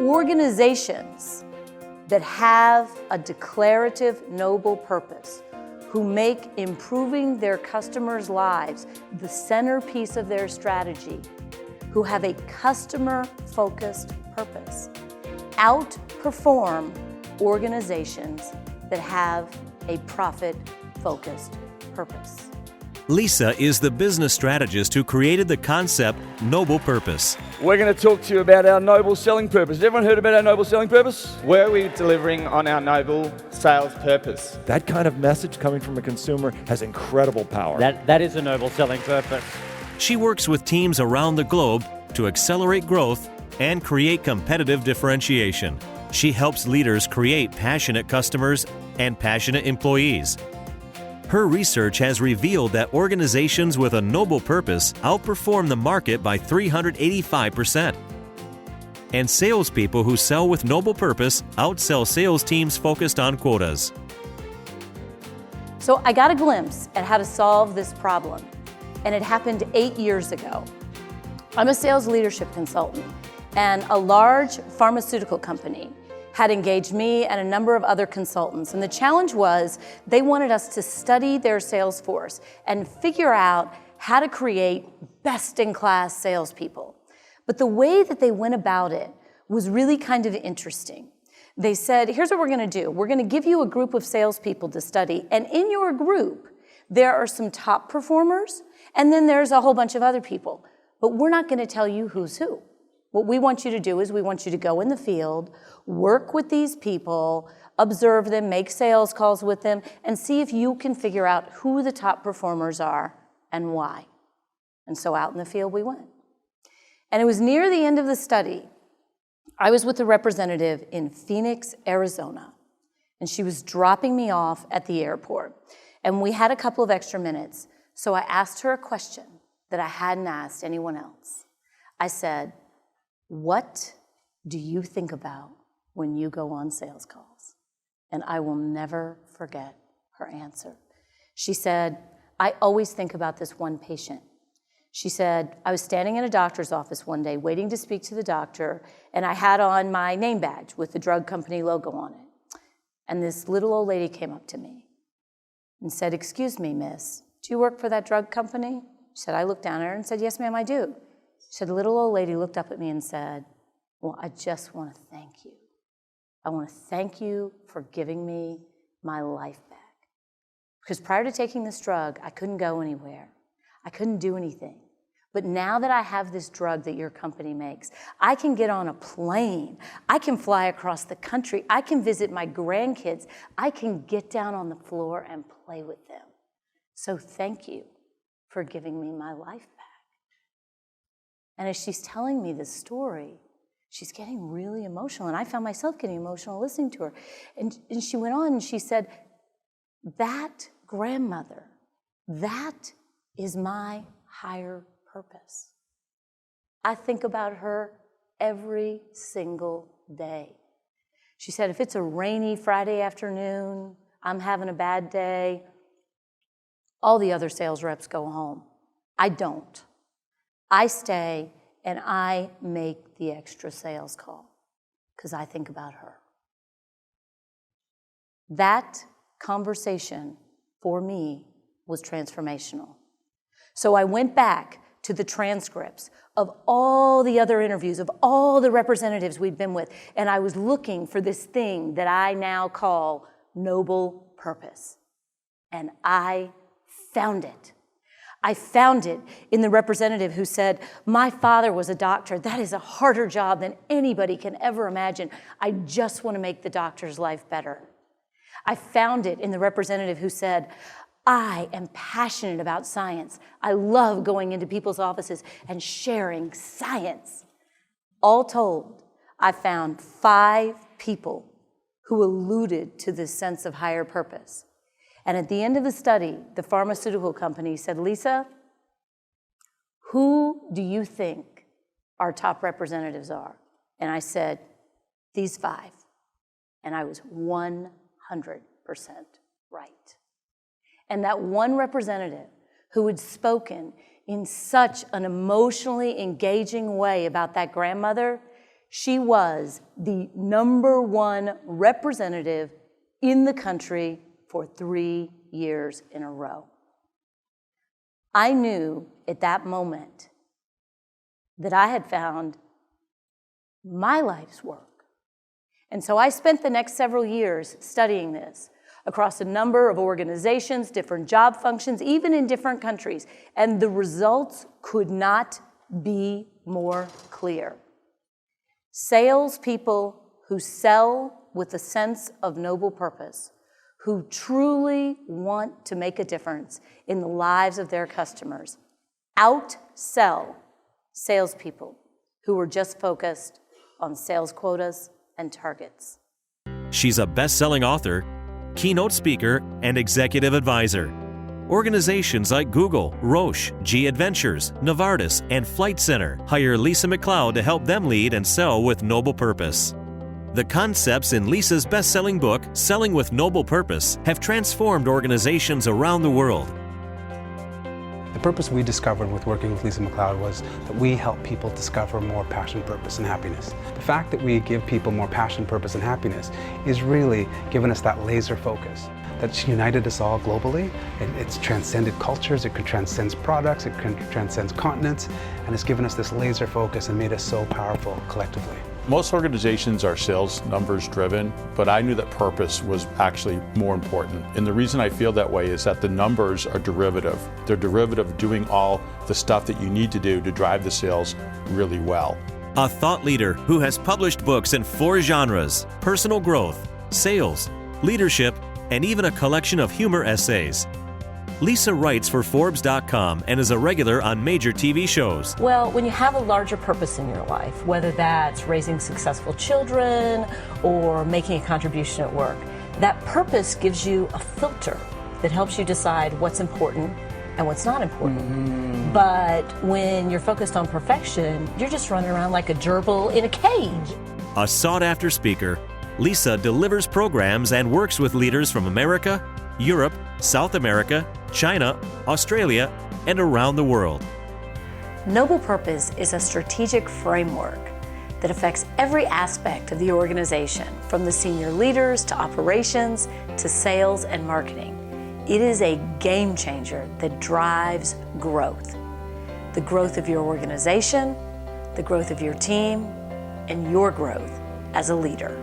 Organizations that have a declarative, noble purpose, who make improving their customers' lives the centerpiece of their strategy, who have a customer-focused purpose, outperform organizations that have a profit-focused purpose. Lisa is the business strategist who created the concept Noble Purpose. We're going to talk to you about our noble selling purpose. Has everyone heard about our noble selling purpose? Where are we delivering on our noble sales purpose? That kind of message coming from a consumer has incredible power. That is a noble selling purpose. She works with teams around the globe to accelerate growth and create competitive differentiation. She helps leaders create passionate customers and passionate employees. Her research has revealed that organizations with a noble purpose outperform the market by 385%. And salespeople who sell with noble purpose outsell sales teams focused on quotas. So I got a glimpse at how to solve this problem, and it happened 8 years ago. I'm a sales leadership consultant, and a large pharmaceutical company had engaged me and a number of other consultants. And the challenge was they wanted us to study their sales force and figure out how to create best-in-class salespeople. But the way that they went about it was really kind of interesting. They said, here's what we're gonna do. We're gonna give you a group of salespeople to study, and in your group, there are some top performers, and then there's a whole bunch of other people. But we're not gonna tell you who's who. What we want you to do is we want you to go in the field, work with these people, observe them, make sales calls with them, and see if you can figure out who the top performers are and why. And so out in the field we went. And it was near the end of the study. I was with a representative in Phoenix, Arizona, and she was dropping me off at the airport. And we had a couple of extra minutes, so I asked her a question that I hadn't asked anyone else. I said, what do you think about when you go on sales calls? And I will never forget her answer. She said, I always think about this one patient. She said, I was standing in a doctor's office one day waiting to speak to the doctor, and I had on my name badge with the drug company logo on it. And this little old lady came up to me and said, excuse me, miss, do you work for that drug company? She said, I looked down at her and said, yes, ma'am, I do. She said, the little old lady looked up at me and said, well, I just want to thank you. I want to thank you for giving me my life back. Because prior to taking this drug, I couldn't go anywhere. I couldn't do anything. But now that I have this drug that your company makes, I can get on a plane. I can fly across the country. I can visit my grandkids. I can get down on the floor and play with them. So thank you for giving me my life back. And as she's telling me this story, she's getting really emotional. And I found myself getting emotional listening to her. And she went on and she said, that grandmother, that is my higher purpose. I think about her every single day. She said, if it's a rainy Friday afternoon, I'm having a bad day, all the other sales reps go home. I don't. I stay and I make the extra sales call because I think about her. That conversation for me was transformational. So I went back to the transcripts of all the other interviews, of all the representatives we'd been with, and I was looking for this thing that I now call noble purpose. And I found it. I found it in the representative who said, my father was a doctor. That is a harder job than anybody can ever imagine. I just want to make the doctor's life better. I found it in the representative who said, I am passionate about science. I love going into people's offices and sharing science. All told, I found 5 people who alluded to this sense of higher purpose. And at the end of the study, the pharmaceutical company said, Lisa, who do you think our top representatives are? And I said, these 5. And I was 100% right. And that one representative who had spoken in such an emotionally engaging way about that grandmother, She was the #1 representative in the country for 3 years in a row. I knew at that moment that I had found my life's work. And so I spent the next several years studying this across a number of organizations, different job functions, even in different countries. And the results could not be more clear. Salespeople who sell with a sense of noble purpose, who truly want to make a difference in the lives of their customers, outsell salespeople who are just focused on sales quotas and targets. She's a best-selling author, keynote speaker, and executive advisor. Organizations like Google, Roche, G Adventures, Novartis, and Flight Center hire Lisa McLeod to help them lead and sell with noble purpose. The concepts in Lisa's best-selling book, Selling with Noble Purpose, have transformed organizations around the world. The purpose we discovered with working with Lisa McLeod was that we help people discover more passion, purpose, and happiness. The fact that we give people more passion, purpose, and happiness is really giving us that laser focus that's united us all globally. It's transcended cultures, it transcends products, it transcends continents, and it's given us this laser focus and made us so powerful collectively. Most organizations are sales numbers driven, but I knew that purpose was actually more important. And the reason I feel that way is that the numbers are derivative. They're derivative of doing all the stuff that you need to do to drive the sales really well. A thought leader who has published books in 4 genres: personal growth, sales, leadership, and even a collection of humor essays. Lisa writes for Forbes.com and is a regular on major TV shows. Well, when you have a larger purpose in your life, whether that's raising successful children or making a contribution at work, that purpose gives you a filter that helps you decide what's important and what's not important. But when you're focused on perfection, you're just running around like a gerbil in a cage. A sought-after speaker, Lisa delivers programs and works with leaders from America, Europe, South America, China, Australia, and around the world. Noble purpose is a strategic framework that affects every aspect of the organization, from the senior leaders to operations to sales and marketing. It is a game changer that drives growth. The growth of your organization, the growth of your team, and your growth as a leader.